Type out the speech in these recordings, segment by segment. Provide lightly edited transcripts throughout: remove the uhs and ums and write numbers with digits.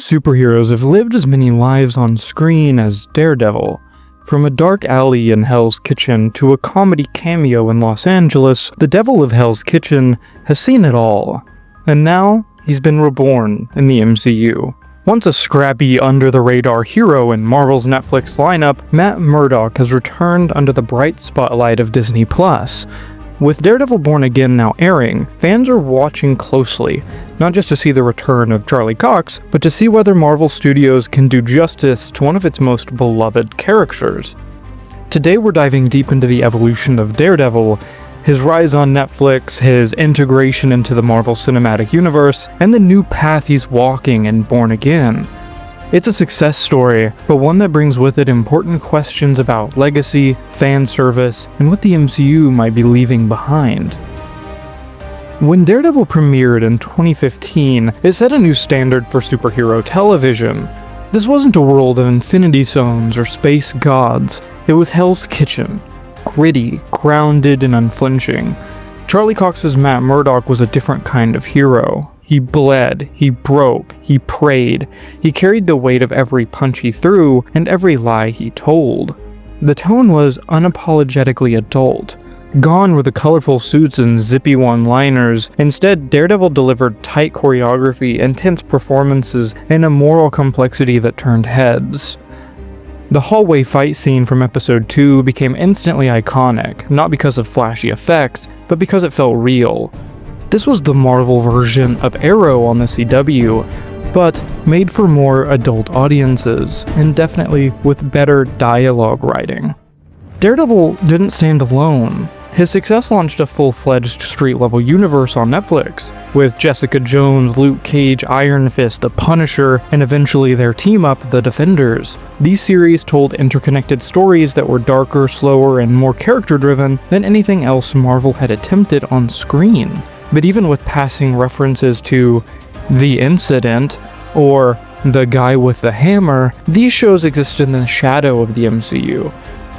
superheroes have lived as many lives on screen as Daredevil. From a dark alley in Hell's Kitchen to a comedy cameo in Los Angeles, the Devil of Hell's Kitchen has seen it all. And now, he's been reborn in the MCU. Once a scrappy, under-the-radar hero in Marvel's Netflix lineup, Matt Murdock has returned under the bright spotlight of Disney+. With Daredevil Born Again now airing, fans are watching closely, not just to see the return of Charlie Cox, but to see whether Marvel Studios can do justice to one of its most beloved characters. Today we're diving deep into the evolution of Daredevil, his rise on Netflix, his integration into the Marvel Cinematic Universe, and the new path he's walking in Born Again. It's a success story, but one that brings with it important questions about legacy, fan service, and what the MCU might be leaving behind. When Daredevil premiered in 2015, it set a new standard for superhero television. This wasn't a world of infinity stones or space gods, it was Hell's Kitchen. Gritty, grounded, and unflinching. Charlie Cox's Matt Murdock was a different kind of hero. He bled, he broke, he prayed, he carried the weight of every punch he threw and every lie he told. The tone was unapologetically adult. Gone were the colorful suits and zippy one-liners. Instead, Daredevil delivered tight choreography, intense performances, and a moral complexity that turned heads. The hallway fight scene from episode 2 became instantly iconic, not because of flashy effects, but because it felt real. This was the Marvel version of Arrow on the CW, but made for more adult audiences, and definitely with better dialogue writing. Daredevil didn't stand alone. His success launched a full-fledged street-level universe on Netflix, with Jessica Jones, Luke Cage, Iron Fist, The Punisher, and eventually their team-up, The Defenders. These series told interconnected stories that were darker, slower, and more character-driven than anything else Marvel had attempted on screen. But even with passing references to The Incident, or The Guy with the Hammer, these shows existed in the shadow of the MCU,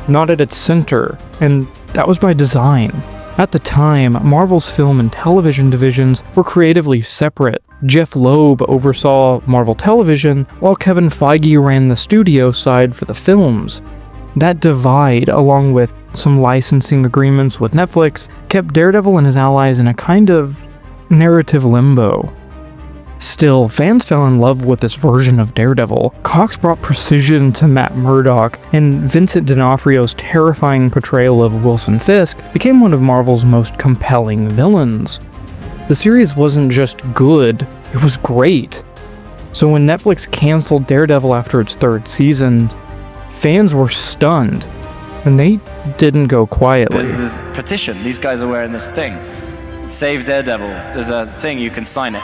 not at its center, and that was by design. At the time, Marvel's film and television divisions were creatively separate. Jeff Loeb oversaw Marvel Television, while Kevin Feige ran the studio side for the films. That divide, along with some licensing agreements with Netflix, kept Daredevil and his allies in a kind of narrative limbo. Still, fans fell in love with this version of Daredevil. Cox brought precision to Matt Murdock, and Vincent D'Onofrio's terrifying portrayal of Wilson Fisk became one of Marvel's most compelling villains. The series wasn't just good, it was great. So when Netflix canceled Daredevil after its third season, fans were stunned, and they didn't go quietly. There's this petition, these guys are wearing this thing. Save Daredevil. There's a thing, you can sign it.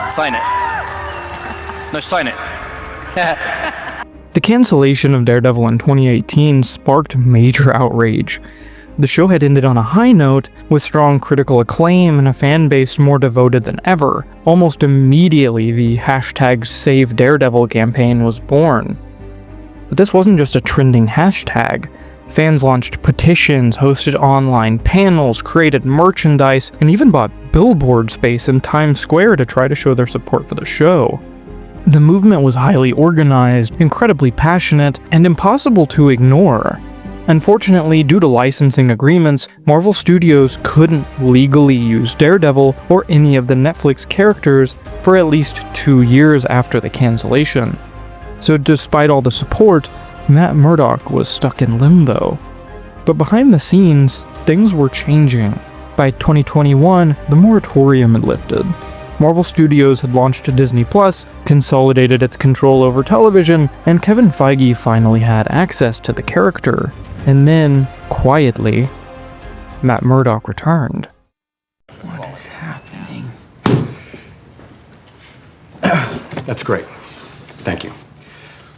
Sign it. No, sign it. The cancellation of Daredevil in 2018 sparked major outrage. The show had ended on a high note, with strong critical acclaim and a fan base more devoted than ever. Almost immediately, the hashtag Save Daredevil campaign was born. But this wasn't just a trending hashtag. Fans launched petitions, hosted online panels, created merchandise, and even bought billboard space in Times Square to try to show their support for the show. The movement was highly organized, incredibly passionate, and impossible to ignore. Unfortunately, due to licensing agreements, Marvel Studios couldn't legally use Daredevil or any of the Netflix characters for at least 2 years after the cancellation. So despite all the support, Matt Murdock was stuck in limbo. But behind the scenes, things were changing. By 2021, the moratorium had lifted. Marvel Studios had launched Disney+, consolidated its control over television, and Kevin Feige finally had access to the character. And then, quietly, Matt Murdock returned. What is happening? That's great. Thank you.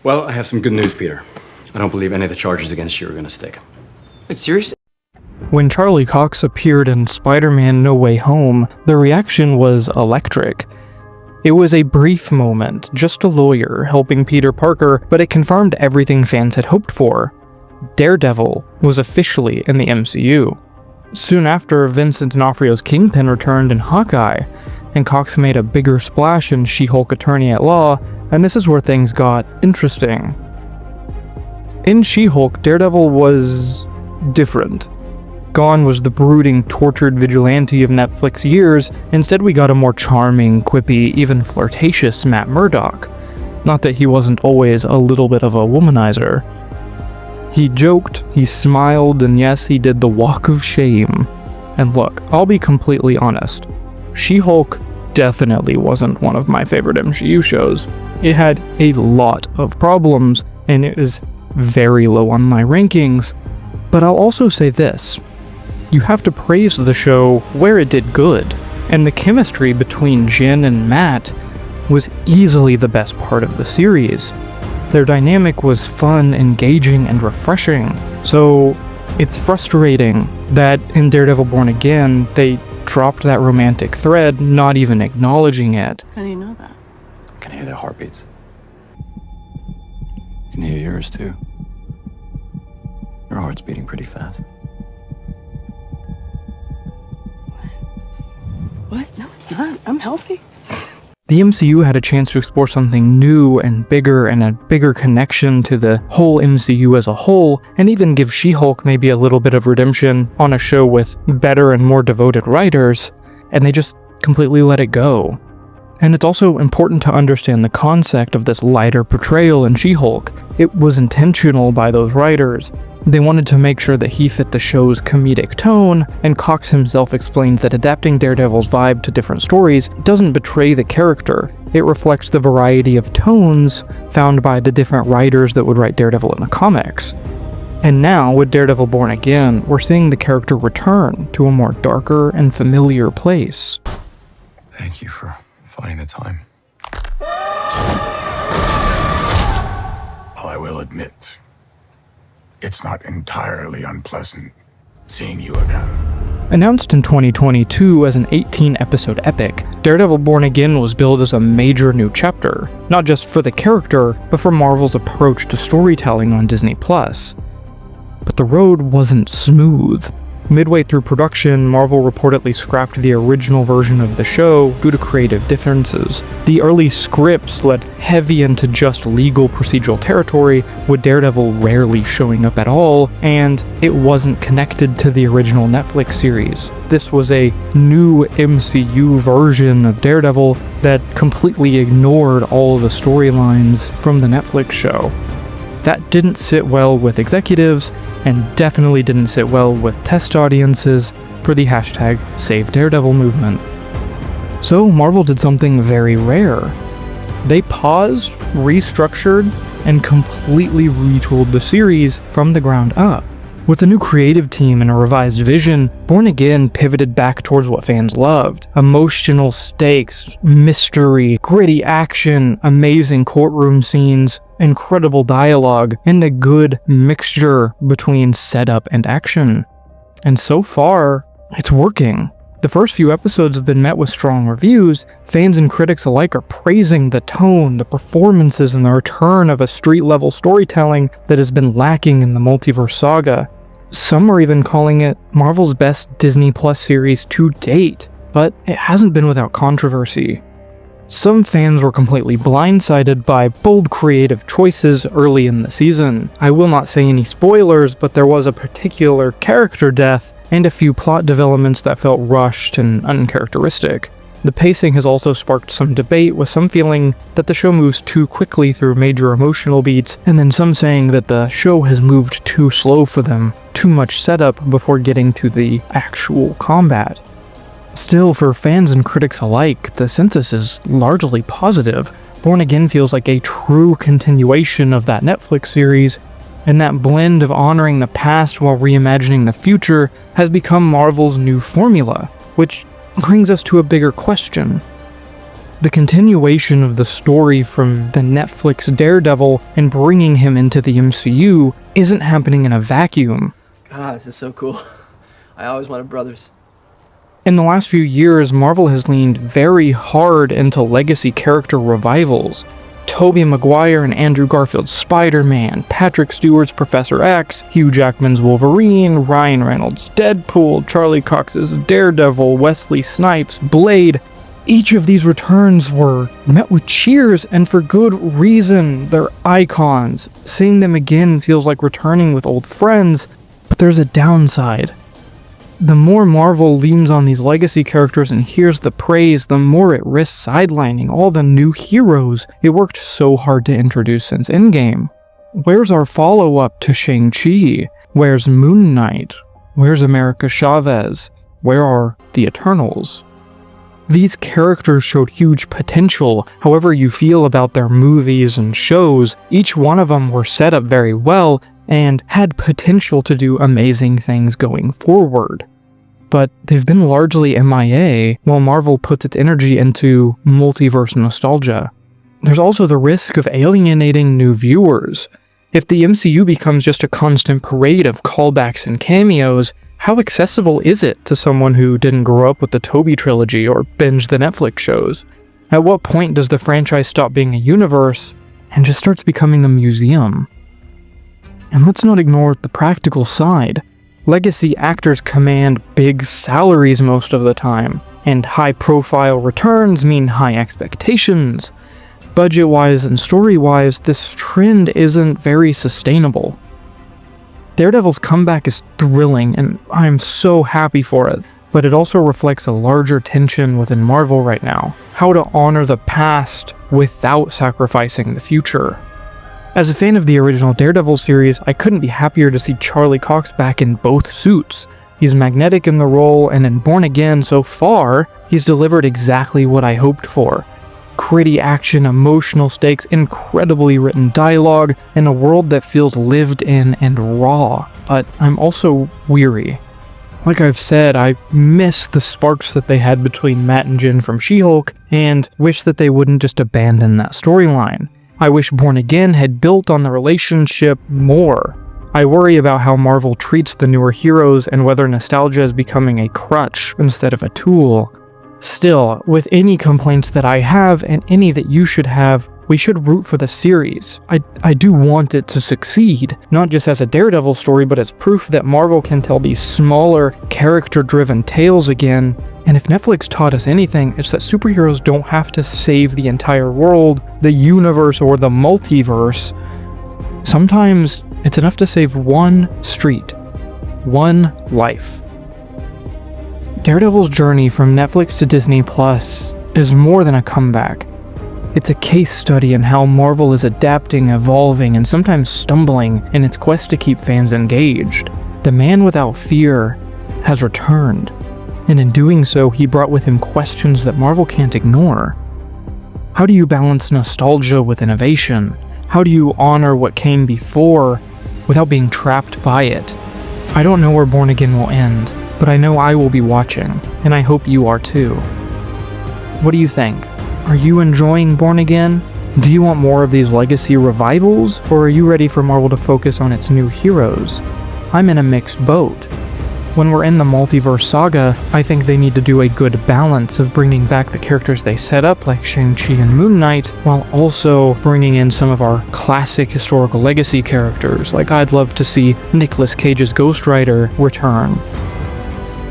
Well, I have some good news, Peter. I don't believe any of the charges against you are gonna stick. Wait, seriously? When Charlie Cox appeared in Spider-Man No Way Home, the reaction was electric. It was a brief moment, just a lawyer helping Peter Parker, but it confirmed everything fans had hoped for. Daredevil was officially in the MCU. Soon after, Vincent D'Onofrio's Kingpin returned in Hawkeye, and Cox made a bigger splash in She-Hulk Attorney at Law, and this is where things got interesting. In She-Hulk, Daredevil was different. Gone was the brooding, tortured vigilante of Netflix years. Instead, we got a more charming, quippy, even flirtatious Matt Murdock. Not that he wasn't always a little bit of a womanizer. He joked, he smiled, and yes, he did the walk of shame. And look, I'll be completely honest. She-Hulk definitely wasn't one of my favorite MCU shows. It had a lot of problems, and it is very low on my rankings. But I'll also say this. You have to praise the show where it did good, and the chemistry between Jin and Matt was easily the best part of the series. Their dynamic was fun, engaging, and refreshing, so it's frustrating that in Daredevil Born Again, they dropped that romantic thread, not even acknowledging it. How do you know that? I can hear their heartbeats. I can hear yours too. Your heart's beating pretty fast. What? No, it's not. I'm healthy. The MCU had a chance to explore something new and a bigger connection to the whole MCU as a whole, and even give She-Hulk maybe a little bit of redemption on a show with better and more devoted writers, and they just completely let it go. And it's also important to understand the concept of this lighter portrayal in She-Hulk. It was intentional by those writers. They wanted to make sure that he fit the show's comedic tone, and Cox himself explains that adapting Daredevil's vibe to different stories doesn't betray the character. It reflects the variety of tones found by the different writers that would write Daredevil in the comics. And now, with Daredevil Born Again, we're seeing the character return to a more darker and familiar place. Thank you for finding the time. I will admit, it's not entirely unpleasant seeing you again. Announced in 2022 as an 18-episode epic, Daredevil Born Again was billed as a major new chapter, not just for the character, but for Marvel's approach to storytelling on Disney+. But the road wasn't smooth. Midway through production, Marvel reportedly scrapped the original version of the show due to creative differences. The early scripts led heavy into just legal procedural territory, with Daredevil rarely showing up at all, and it wasn't connected to the original Netflix series. This was a new MCU version of Daredevil that completely ignored all the storylines from the Netflix show. That didn't sit well with executives, and definitely didn't sit well with test audiences for the hashtag Save Daredevil movement. So Marvel did something very rare. They paused, restructured, and completely retooled the series from the ground up. With a new creative team and a revised vision, Born Again pivoted back towards what fans loved. Emotional stakes, mystery, gritty action, amazing courtroom scenes, incredible dialogue, and a good mixture between setup and action. And so far, it's working. The first few episodes have been met with strong reviews. Fans and critics alike are praising the tone, the performances, and the return of a street-level storytelling that has been lacking in the multiverse saga. Some are even calling it Marvel's best Disney Plus series to date, but it hasn't been without controversy. Some fans were completely blindsided by bold creative choices early in the season. I will not say any spoilers, but there was a particular character death and a few plot developments that felt rushed and uncharacteristic. The pacing has also sparked some debate, with some feeling that the show moves too quickly through major emotional beats, and then some saying that the show has moved too slow for them, too much setup before getting to the actual combat. Still, for fans and critics alike, the census is largely positive. Born Again feels like a true continuation of that Netflix series, and that blend of honoring the past while reimagining the future has become Marvel's new formula, which brings us to a bigger question. The continuation of the story from the Netflix Daredevil and bringing him into the MCU isn't happening in a vacuum. God, this is so cool. I always wanted brothers. In the last few years, Marvel has leaned very hard into legacy character revivals. Tobey Maguire and Andrew Garfield's Spider-Man, Patrick Stewart's Professor X, Hugh Jackman's Wolverine, Ryan Reynolds' Deadpool, Charlie Cox's Daredevil, Wesley Snipes' Blade. Each of these returns were met with cheers, and for good reason. They're icons. Seeing them again feels like returning with old friends, but there's a downside. The more Marvel leans on these legacy characters and hears the praise, the more it risks sidelining all the new heroes it worked so hard to introduce since Endgame. Where's our follow-up to Shang-Chi? Where's Moon Knight? Where's America Chavez? Where are the Eternals? These characters showed huge potential. However you feel about their movies and shows, each one of them were set up very well and had potential to do amazing things going forward. But they've been largely MIA while Marvel puts its energy into multiverse nostalgia. There's also the risk of alienating new viewers. If the MCU becomes just a constant parade of callbacks and cameos, how accessible is it to someone who didn't grow up with the Toby trilogy or binge the Netflix shows? At what point does the franchise stop being a universe and just starts becoming a museum? And let's not ignore the practical side. Legacy actors command big salaries most of the time, and high-profile returns mean high expectations. Budget-wise and story-wise, this trend isn't very sustainable. Daredevil's comeback is thrilling, and I'm so happy for it, but it also reflects a larger tension within Marvel right now. How to honor the past without sacrificing the future. As a fan of the original Daredevil series, I couldn't be happier to see Charlie Cox back in both suits. He's magnetic in the role, and in Born Again so far, he's delivered exactly what I hoped for. Gritty action, emotional stakes, incredibly written dialogue, and a world that feels lived in and raw. But I'm also weary. Like I've said, I miss the sparks that they had between Matt and Jen from She-Hulk, and wish that they wouldn't just abandon that storyline. I wish Born Again had built on the relationship more. I worry about how Marvel treats the newer heroes and whether nostalgia is becoming a crutch instead of a tool. Still, with any complaints that I have, and any that you should have, we should root for the series. I do want it to succeed, not just as a Daredevil story, but as proof that Marvel can tell these smaller, character-driven tales again. And if Netflix taught us anything, it's that superheroes don't have to save the entire world, the universe, or the multiverse. Sometimes, it's enough to save one street, one life. Daredevil's journey from Netflix to Disney Plus is more than a comeback. It's a case study in how Marvel is adapting, evolving, and sometimes stumbling in its quest to keep fans engaged. The man without fear has returned, and in doing so, he brought with him questions that Marvel can't ignore. How do you balance nostalgia with innovation? How do you honor what came before without being trapped by it? I don't know where Born Again will end, but I know I will be watching, and I hope you are too. What do you think? Are you enjoying Born Again? Do you want more of these legacy revivals, or are you ready for Marvel to focus on its new heroes? I'm in a mixed boat. When we're in the multiverse saga, I think they need to do a good balance of bringing back the characters they set up like Shang-Chi and Moon Knight, while also bringing in some of our classic historical legacy characters, like I'd love to see Nicolas Cage's Ghost Rider return.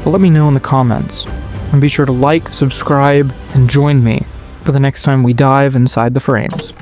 But let me know in the comments, and be sure to like, subscribe, and join me for the next time we dive inside the frames.